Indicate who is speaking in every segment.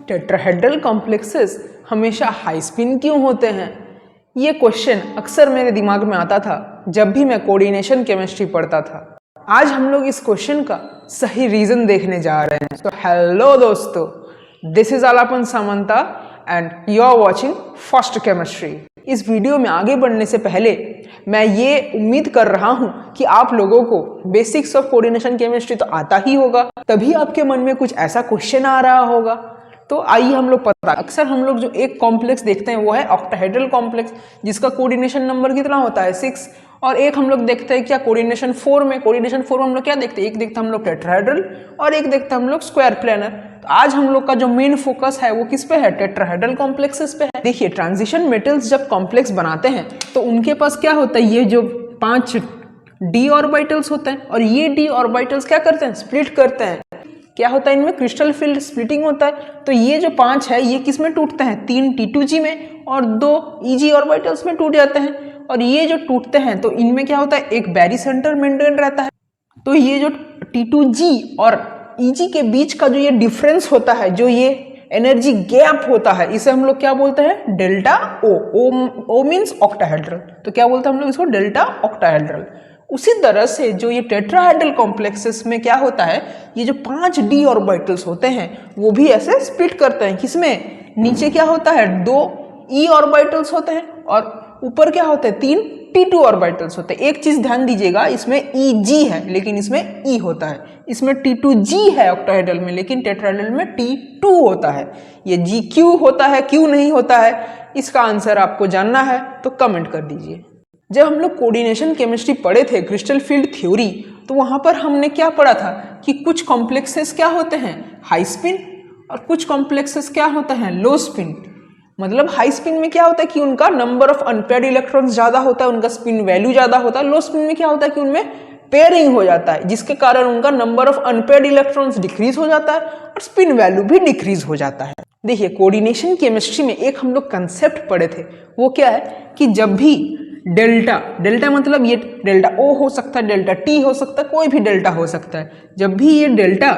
Speaker 1: Tetrahedral complexes हमेशा high spin क्यों होते हैं? ये क्वेश्चन अक्सर मेरे दिमाग में आता था जब भी मैं कोऑर्डिनेशन केमिस्ट्री पढ़ता था। आज हम लोग इस क्वेश्चन का सही रीजन देखने जा रहे हैं। तो हेलो दोस्तों, this is Alapan Samanta and you are watching first chemistry. इस वीडियो में आगे बढ़ने से पहले मैं ये उम्मीद कर रहा हूं कि आप लोगों को बेसिक्स ऑफ कोऑर्डिनेशन केमिस्ट्री तो आता ही होगा, तभी आपके मन में कुछ ऐसा क्वेश्चन आ रहा होगा। तो आइए हम लोग पता, अक्सर हम लोग जो एक कॉम्प्लेक्स देखते हैं वो है ऑक्टाहेड्रल कॉम्प्लेक्स, जिसका कोऑर्डिनेशन नंबर कितना होता है 6। और एक हम लोग देखते हैं क्या कोऑर्डिनेशन 4 में हम लोग क्या देखते हैं, एक देखते हैं हम लोग टेट्राहेड्रल और एक देखते हैं हम लोग स्क्वायर प्लेनर। तो आज हम लोग का जो मेन फोकस है वो किस पे है? टेट्राहेड्रल कॉम्प्लेक्सेस पे है। देखिए, ट्रांजिशन मेटल्स जब कॉम्प्लेक्स बनाते हैं तो उनके पास क्या होता है, ये जो 5 डी ऑर्बिटल्स होते हैं और ये डी ऑर्बिटल्स क्या करते हैं, स्प्लिट करते हैं। क्या होता है इनमें? क्रिस्टल फील्ड स्प्लिटिंग होता है। तो ये जो 5 है ये किस में टूटते हैं? 3 T2G में और 2 EG ऑर्बिटल्स में टूट जाते हैं। और ये जो टूटते हैं तो इनमें क्या होता है, एक बैरी सेंटर मेंटेन रहता है। तो ये जो T2G और EG के बीच का जो ये डिफरेंस होता है, जो ये एनर्जी गैप होता है, इसे हम लोग क्या बोलते हैं? Delta O means octahedral. तो क्या बोलते हैं हम लोग इसको? Delta octahedral. उसी तरह से जो ये टेट्राहेड्रल कॉम्प्लेक्सेस में क्या होता है, ये जो 5 डी ऑर्बिटल्स होते हैं वो भी ऐसे स्प्लिट करते हैं। किसमें? नीचे क्या होता है, 2 E ऑर्बिटल्स होते हैं और ऊपर क्या होते हैं, 3 T2 ऑर्बिटल्स होते हैं। एक चीज ध्यान दीजिएगा, इसमें EG है लेकिन इसमें E होता है। इसमें T2G है ऑक्टाहेड्रल में, लेकिन टेट्राहेड्रल में T2 होता है। ये G क्यों होता है, क्यों नहीं होता है, इसका आंसर आपको जानना है तो कमेंट कर दीजिए। जब हम लोग कोऑर्डिनेशन केमिस्ट्री पढ़े थे, क्रिस्टल फील्ड थ्योरी, तो वहां पर हमने क्या पढ़ा था कि कुछ कॉम्प्लेक्सेस क्या होते हैं, हाई स्पिन, और कुछ कॉम्प्लेक्सेस क्या होते हैं, लो स्पिन। मतलब हाई स्पिन में क्या होता है कि उनका नंबर ऑफ अनपेयर्ड इलेक्ट्रॉन्स ज्यादा होता है, उनका स्पिन वैल्यू ज्यादा होता है। लो स्पिन में क्या होता है कि उनमें पेयरिंग हो जाता है, जिसके कारण उनका number of unpaired electrons decrease हो जाता है और स्पिन वैल्यू भी डिक्रीज हो जाता है। देखिए, कोऑर्डिनेशन केमिस्ट्री में एक हम लोग कंसेप्ट पढ़े थे, वो क्या है कि जब भी डेल्टा मतलब ये डेल्टा O हो सकता है, डेल्टा T हो सकता है, कोई भी डेल्टा हो सकता है। जब भी ये delta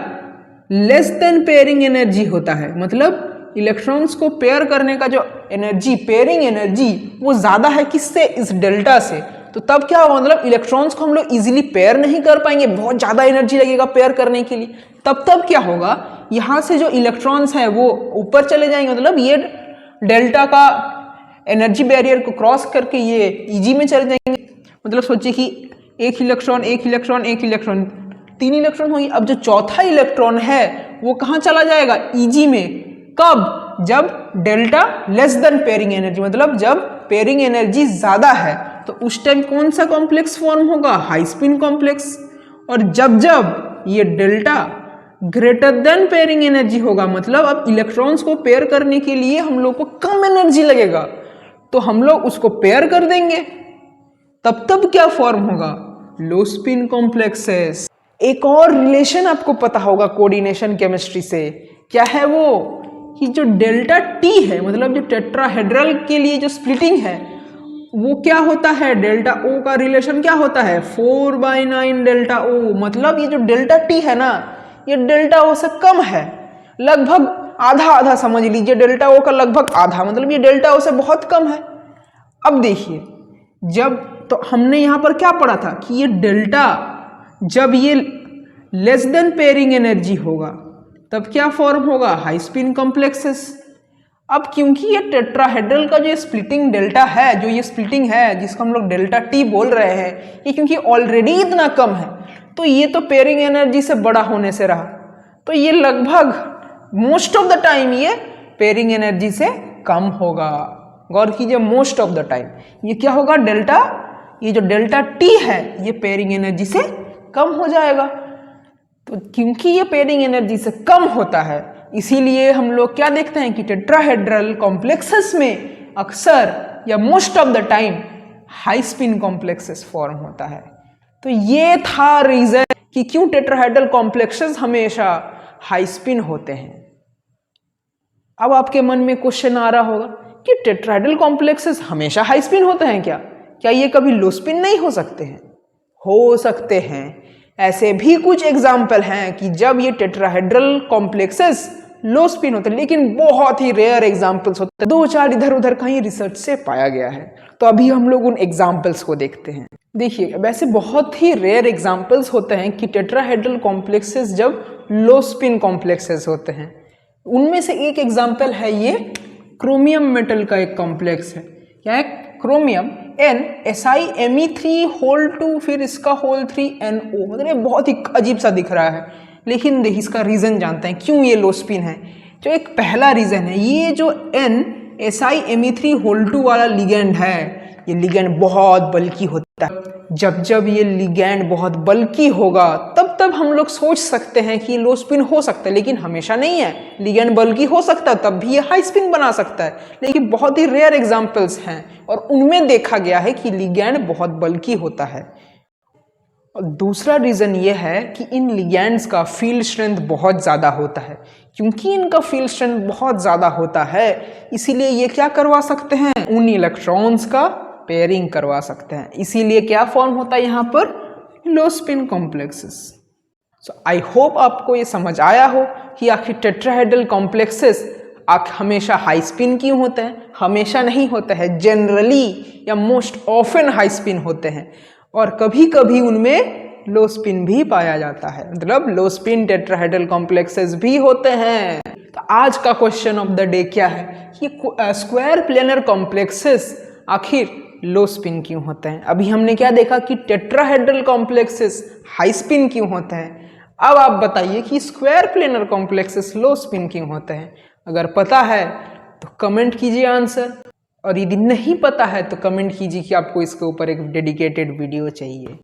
Speaker 1: less than pairing energy होता है, मतलब इलेक्ट्रॉन्स को पेयर करने का जो एनर्जी, पेयरिंग एनर्जी, वो ज्यादा है किससे? इस डेल्टा से। तो तब क्या होगा, मतलब इलेक्ट्रॉन्स को हम लोग इजीली पेयर नहीं कर पाएंगे, बहुत ज्यादा एनर्जी लगेगा पेयर करने के लिए। तब क्या होगा, यहां से जो इलेक्ट्रॉन्स है वो ऊपर चले जाएंगे, मतलब ये डेल्टा का एनर्जी बैरियर को क्रॉस करके ये EG में चले जाएंगे। मतलब सोचिए कि एक इलेक्ट्रॉन 3 इलेक्ट्रॉन होंगे। अब जो चौथा इलेक्ट्रॉन है वो कहाँ चला जाएगा? EG में। कब? जब delta less than pairing energy, मतलब जब पेयरिंग एनर्जी ज्यादा है, तो उस टाइम कौन सा कॉम्प्लेक्स फॉर्म होगा? High spin complex. और जब ये delta greater than pairing energy होगा, मतलब अब इलेक्ट्रॉन्स को पेयर करने के लिए हम लोग को कम एनर्जी लगेगा, तो हम लोग उसको पेयर कर देंगे। तब क्या फॉर्म होगा? लो स्पिन कॉम्प्लेक्सेस। एक और रिलेशन आपको पता होगा कोऑर्डिनेशन केमिस्ट्री से, क्या है वो? कि जो डेल्टा T है, मतलब जो टेट्राहेड्रल के लिए जो स्प्लिटिंग है, वो क्या होता है? डेल्टा O का रिलेशन क्या होता है? 4/9 डेल्टा O। मतलब ये जो डेल्टा T है ना, ये डेल्टा O से कम है, लगभग आधा समझ लीजिए, डेल्टा O का लगभग आधा, मतलब ये डेल्टा O से बहुत कम है। अब देखिए, जब तो हमने यहां पर क्या पढ़ा था कि ये डेल्टा जब ये लेस देन पेयरिंग एनर्जी होगा तब क्या फॉर्म होगा? High spin complexes. अब क्योंकि ये टेट्राहेड्रल का जो स्प्लिटिंग डेल्टा है, जो ये स्प्लिटिंग है जिसको हम लोग डेल्टा T बोल रहे हैं, ये क्योंकि ऑलरेडी इतना कम है, तो ये तो पेयरिंग एनर्जी से बड़ा होने से रहा, तो ये लगभग मोस्ट ऑफ द टाइम ये पेयरिंग एनर्जी से कम होगा। गौर कीजिए, मोस्ट ऑफ द टाइम ये क्या होगा? ये जो डेल्टा T है ये पेयरिंग एनर्जी से कम हो जाएगा। तो क्योंकि ये पेयरिंग एनर्जी से कम होता है, इसीलिए हम लोग क्या देखते हैं कि टेट्राहेड्रल कॉम्प्लेक्सेस में अक्सर या most of the time high spin complexes form होता है। तो ये था रीजन कि क्यों टेट्राहेड्रल कॉम्प्लेक्सेस हमेशा हाई स्पिन होते हैं। अब आपके मन में क्वेश्चन आ रहा होगा कि टेट्राहेड्रल कॉम्प्लेक्सेस हमेशा हाई स्पिन होते हैं क्या ये कभी लो स्पिन नहीं हो सकते हैं? हो सकते हैं। ऐसे भी कुछ एग्जाम्पल हैं कि जब ये टेट्राहेड्रल कॉम्प्लेक्सेस लो स्पिन होते हैं, लेकिन बहुत ही रेयर एग्जाम्पल्स होते हैं, 2-4 इधर उधर कहीं रिसर्च से पाया गया है। तो अभी हम लोग उन एग्जाम्पल्स को देखते हैं। देखिए, वैसे बहुत ही रेयर एग्जाम्पल्स होते हैं कि टेट्राहेड्रल कॉम्प्लेक्सेस जब लो स्पिन कॉम्प्लेक्सेस होते हैं। उनमें से एक एग्जाम्पल है ये क्रोमियम मेटल का एक कॉम्प्लेक्स है। क्या है? क्रोमियम NSiMe3 फिर इसका होल 3NO, मतलब ये बहुत ही अजीब सा दिख रहा है, लेकिन इसका रीजन जानते हैं क्यों ये लो स्पिन है। जो एक पहला रीजन है, ये जो NSiMe3 वाला लिगेंड है, ये लिगेंड बहुत बल्की होता है। जब ये लिगेंड बहुत बल्की होगा तब हम लोग सोच सकते हैं कि लो स्पिन हो सकता है, लेकिन हमेशा नहीं है। लिगेंड बल्की हो सकता है तब भी ये हाई स्पिन बना सकता है, लेकिन बहुत ही रेयर एग्जाम्पल्स हैं और उनमें देखा गया है कि लिगेंड बहुत बल्की होता है। और दूसरा रीजन ये है कि इन लिगेंड्स का फील्ड स्ट्रेंथ बहुत ज़्यादा होता है। क्योंकि इनका फील्ड स्ट्रेंथ बहुत ज़्यादा होता है, इसीलिए ये क्या करवा सकते हैं, उन इलेक्ट्रॉन्स का पेयरिंग करवा सकते हैं। इसीलिए क्या फॉर्म होता है यहाँ पर, लो spin complexes. So I hope आपको ये समझ आया हो कि आखिर टेट्राहेड्रल कॉम्प्लेक्सेस हमेशा हाई स्पिन क्यों होते हैं। हमेशा नहीं होता है, जनरली या मोस्ट ऑफन हाई स्पिन होते हैं, और कभी कभी उनमें लो स्पिन भी पाया जाता है, मतलब लो स्पिन टेट्राहेड्रल कॉम्प्लेक्सेस भी होते हैं। तो आज का क्वेश्चन ऑफ द डे क्या है कि स्क्वायर प्लेनर कॉम्प्लेक्सेस आखिर लो स्पिन क्यों होते हैं। अभी हमने क्या देखा कि टेट्राहेड्रल कॉम्प्लेक्सेस हाई स्पिन क्यों होते हैं। अब आप बताइए कि स्क्वायर प्लेनर कॉम्प्लेक्सेस लो स्पिन क्यों होते हैं। अगर पता है तो कमेंट कीजिए आंसर, और यदि नहीं पता है तो कमेंट कीजिए कि आपको इसके ऊपर एक डेडिकेटेड वीडियो चाहिए।